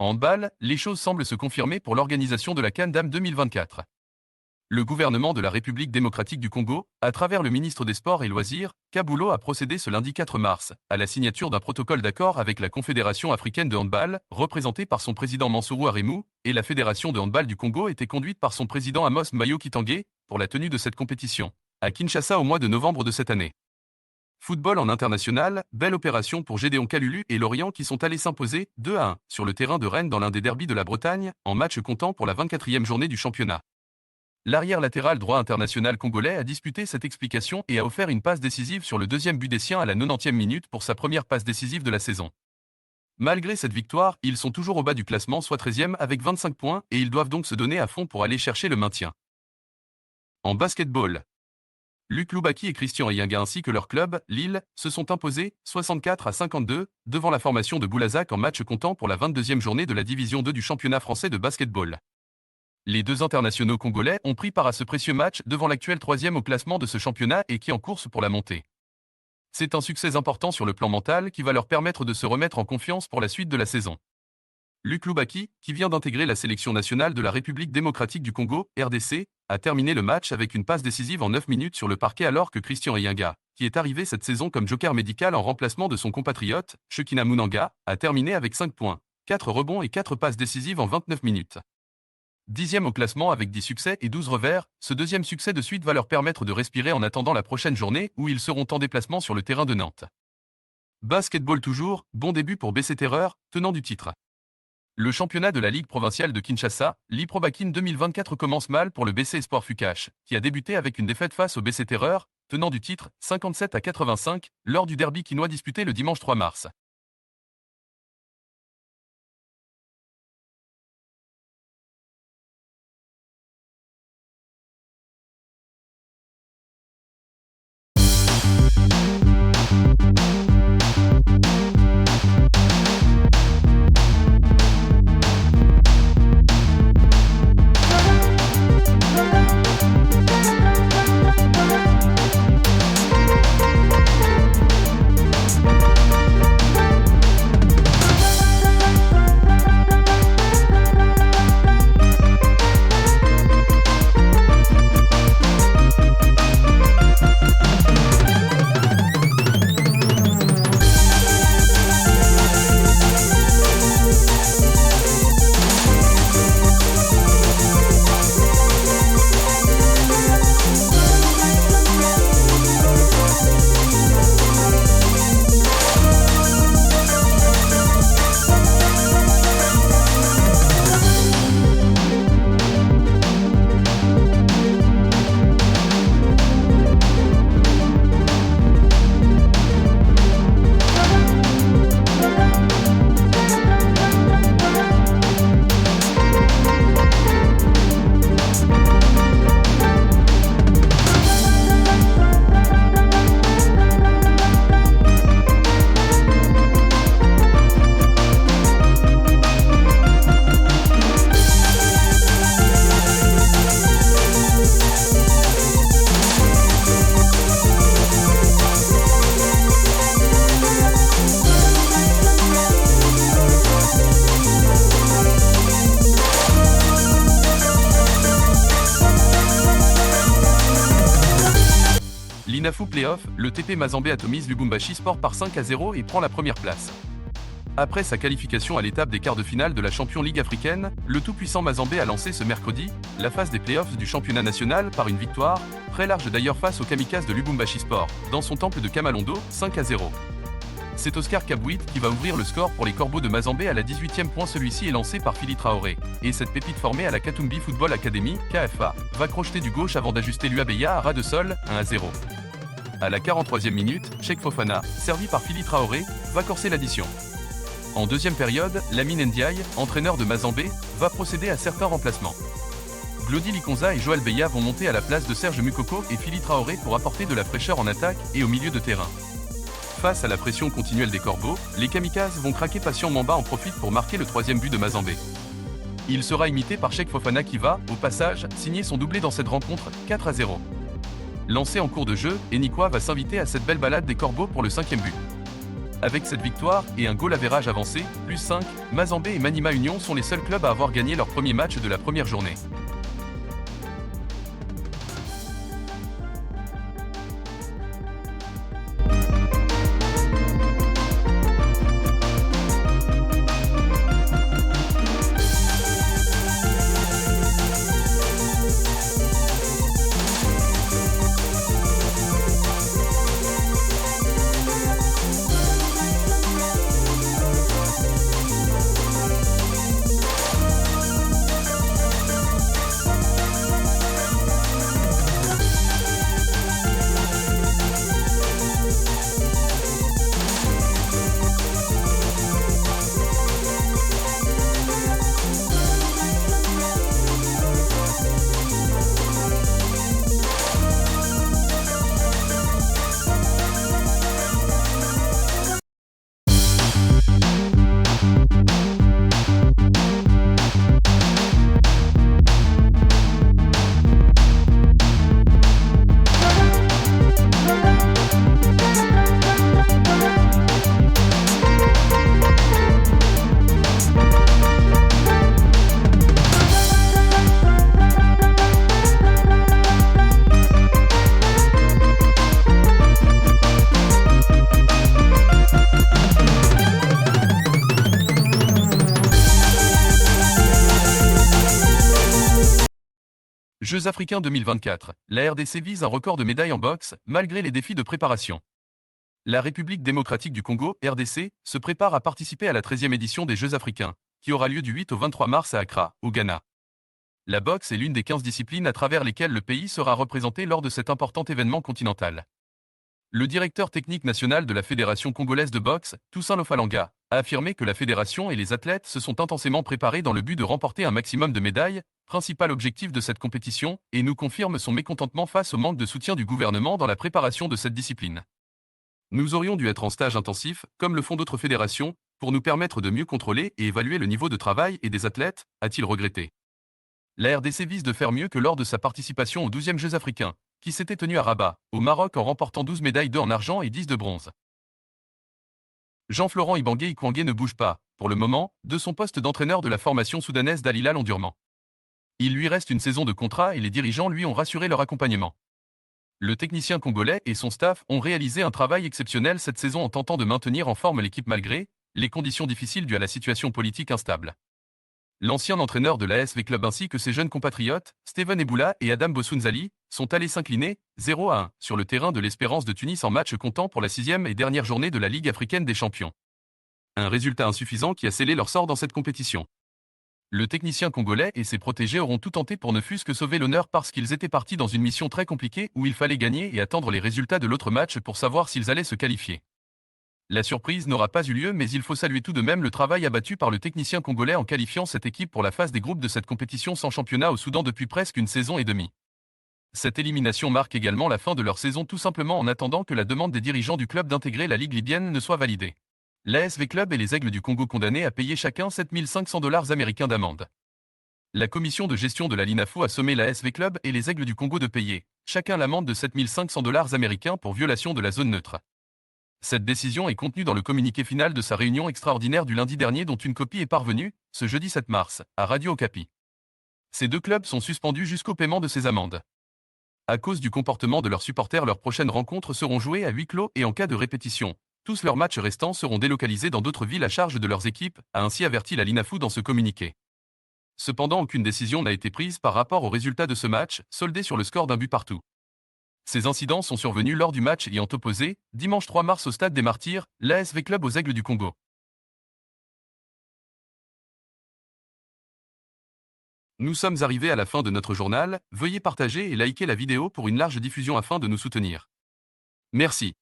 En handball, les choses semblent se confirmer pour l'organisation de la CAN Dames 2024. Le gouvernement de la République démocratique du Congo, à travers le ministre des Sports et Loisirs, Kaboulo, a procédé ce lundi 4 mars à la signature d'un protocole d'accord avec la Confédération africaine de handball, représentée par son président Mansourou Aremou, et la Fédération de handball du Congo était conduite par son président Amos Mayo Kitangé, pour la tenue de cette compétition, à Kinshasa au mois de novembre de cette année. Football en international, belle opération pour Gédéon Kalulu et Lorient qui sont allés s'imposer 2-1 sur le terrain de Rennes dans l'un des derbys de la Bretagne, en match comptant pour la 24e journée du championnat. L'arrière latéral droit international congolais a disputé cette explication et a offert une passe décisive sur le deuxième but des siens à la 90e minute pour sa première passe décisive de la saison. Malgré cette victoire, ils sont toujours au bas du classement, soit 13e avec 25 points, et ils doivent donc se donner à fond pour aller chercher le maintien. En basketball, Luc Loubaki et Christian Eyinga ainsi que leur club, Lille, se sont imposés 64-52 devant la formation de Boulazac en match comptant pour la 22e journée de la division 2 du championnat français de basketball. Les deux internationaux congolais ont pris part à ce précieux match devant l'actuel 3e au classement de ce championnat et qui est en course pour la montée. C'est un succès important sur le plan mental qui va leur permettre de se remettre en confiance pour la suite de la saison. Luc Loubaki, qui vient d'intégrer la sélection nationale de la République démocratique du Congo, RDC, a terminé le match avec une passe décisive en 9 minutes sur le parquet alors que Christian Eyinga, qui est arrivé cette saison comme joker médical en remplacement de son compatriote, Shekina Munanga, a terminé avec 5 points, 4 rebonds et 4 passes décisives en 29 minutes. 10e au classement avec 10 succès et 12 revers, ce deuxième succès de suite va leur permettre de respirer en attendant la prochaine journée où ils seront en déplacement sur le terrain de Nantes. Basketball toujours, bon début pour BC Terreur, tenant du titre. Le championnat de la Ligue provinciale de Kinshasa, l'Iprobakin 2024 commence mal pour le BC Espoir Fukash, qui a débuté avec une défaite face au BC Terreur, tenant du titre, 57-85, lors du derby quinois disputé le dimanche 3 mars. L'INAFU Playoff, le TP Mazembe atomise Lubumbashi Sport par 5-0 et prend la première place. Après sa qualification à l'étape des quarts de finale de la Champions League africaine, le tout-puissant Mazembe a lancé ce mercredi la phase des playoffs du championnat national par une victoire, très large d'ailleurs face aux kamikazes de Lubumbashi Sport, dans son temple de Kamalondo, 5-0. C'est Oscar Kabouit qui va ouvrir le score pour les Corbeaux de Mazembe à la 18e point. Celui-ci est lancé par Phili Traoré, et cette pépite formée à la Katumbi Football Academy, KFA, va crocheter du gauche avant d'ajuster l'UABEA à ras de sol, 1-0. À la 43e minute, Cheikh Fofana, servi par Phili Traoré, va corser l'addition. En deuxième période, Lamine Ndiaye, entraîneur de Mazembe, va procéder à certains remplacements. Glody Likonza et Joël Beya vont monter à la place de Serge Mukoko et Phili Traoré pour apporter de la fraîcheur en attaque et au milieu de terrain. Face à la pression continuelle des Corbeaux, les kamikazes vont craquer. Patient Mamba en profite pour marquer le troisième but de Mazembe. Il sera imité par Cheikh Fofana qui va, au passage, signer son doublé dans cette rencontre, 4-0. Lancé en cours de jeu, Enikwa va s'inviter à cette belle balade des Corbeaux pour le 5e but. Avec cette victoire et un goal average avancé, plus 5, Mazembe et Manima Union sont les seuls clubs à avoir gagné leur premier match de la première journée. Jeux africains 2024, la RDC vise un record de médailles en boxe, malgré les défis de préparation. La République démocratique du Congo, RDC, se prépare à participer à la 13e édition des Jeux africains, qui aura lieu du 8 au 23 mars à Accra, au Ghana. La boxe est l'une des 15 disciplines à travers lesquelles le pays sera représenté lors de cet important événement continental. Le directeur technique national de la Fédération congolaise de boxe, Toussaint Lofalanga, a affirmé que la fédération et les athlètes se sont intensément préparés dans le but de remporter un maximum de médailles, principal objectif de cette compétition, et nous confirme son mécontentement face au manque de soutien du gouvernement dans la préparation de cette discipline. Nous aurions dû être en stage intensif, comme le font d'autres fédérations, pour nous permettre de mieux contrôler et évaluer le niveau de travail et des athlètes, a-t-il regretté. La RDC vise de faire mieux que lors de sa participation aux 12e Jeux africains, qui s'était tenu à Rabat, au Maroc en remportant 12 médailles d'or en argent et 10 de bronze. Jean-Florent Ibangé Ikwangé ne bouge pas, pour le moment, de son poste d'entraîneur de la formation soudanaise d'Al Hilal Omdurman. Il lui reste une saison de contrat et les dirigeants lui ont rassuré leur accompagnement. Le technicien congolais et son staff ont réalisé un travail exceptionnel cette saison en tentant de maintenir en forme l'équipe malgré les conditions difficiles dues à la situation politique instable. L'ancien entraîneur de l'AS V-Club ainsi que ses jeunes compatriotes, Steven Eboula et Adam Bosounzali, sont allés s'incliner 0-1 sur le terrain de l'Espérance de Tunis en match comptant pour la 6e et dernière journée de la Ligue africaine des champions. Un résultat insuffisant qui a scellé leur sort dans cette compétition. Le technicien congolais et ses protégés auront tout tenté pour ne fût-ce que sauver l'honneur parce qu'ils étaient partis dans une mission très compliquée où il fallait gagner et attendre les résultats de l'autre match pour savoir s'ils allaient se qualifier. La surprise n'aura pas eu lieu mais il faut saluer tout de même le travail abattu par le technicien congolais en qualifiant cette équipe pour la phase des groupes de cette compétition sans championnat au Soudan depuis presque une saison et demie. Cette élimination marque également la fin de leur saison tout simplement en attendant que la demande des dirigeants du club d'intégrer la Ligue libyenne ne soit validée. L'AS V-Club et les Aigles du Congo condamnés à payer chacun 7 500 $ américains d'amende. La commission de gestion de la LINAFO a sommé l'AS V-Club et les Aigles du Congo de payer, chacun l'amende de 7 500 $ américains pour violation de la zone neutre. Cette décision est contenue dans le communiqué final de sa réunion extraordinaire du lundi dernier dont une copie est parvenue, ce jeudi 7 mars, à Radio Okapi. Ces deux clubs sont suspendus jusqu'au paiement de ces amendes. À cause du comportement de leurs supporters, leurs prochaines rencontres seront jouées à huis clos et en cas de répétition, tous leurs matchs restants seront délocalisés dans d'autres villes à charge de leurs équipes, a ainsi averti la LINAFO dans ce communiqué. Cependant, aucune décision n'a été prise par rapport au résultat de ce match, soldé sur le score d'un but partout. Ces incidents sont survenus lors du match ayant opposé, dimanche 3 mars au Stade des Martyrs, l'AS V-Club aux Aigles du Congo. Nous sommes arrivés à la fin de notre journal, veuillez partager et liker la vidéo pour une large diffusion afin de nous soutenir. Merci.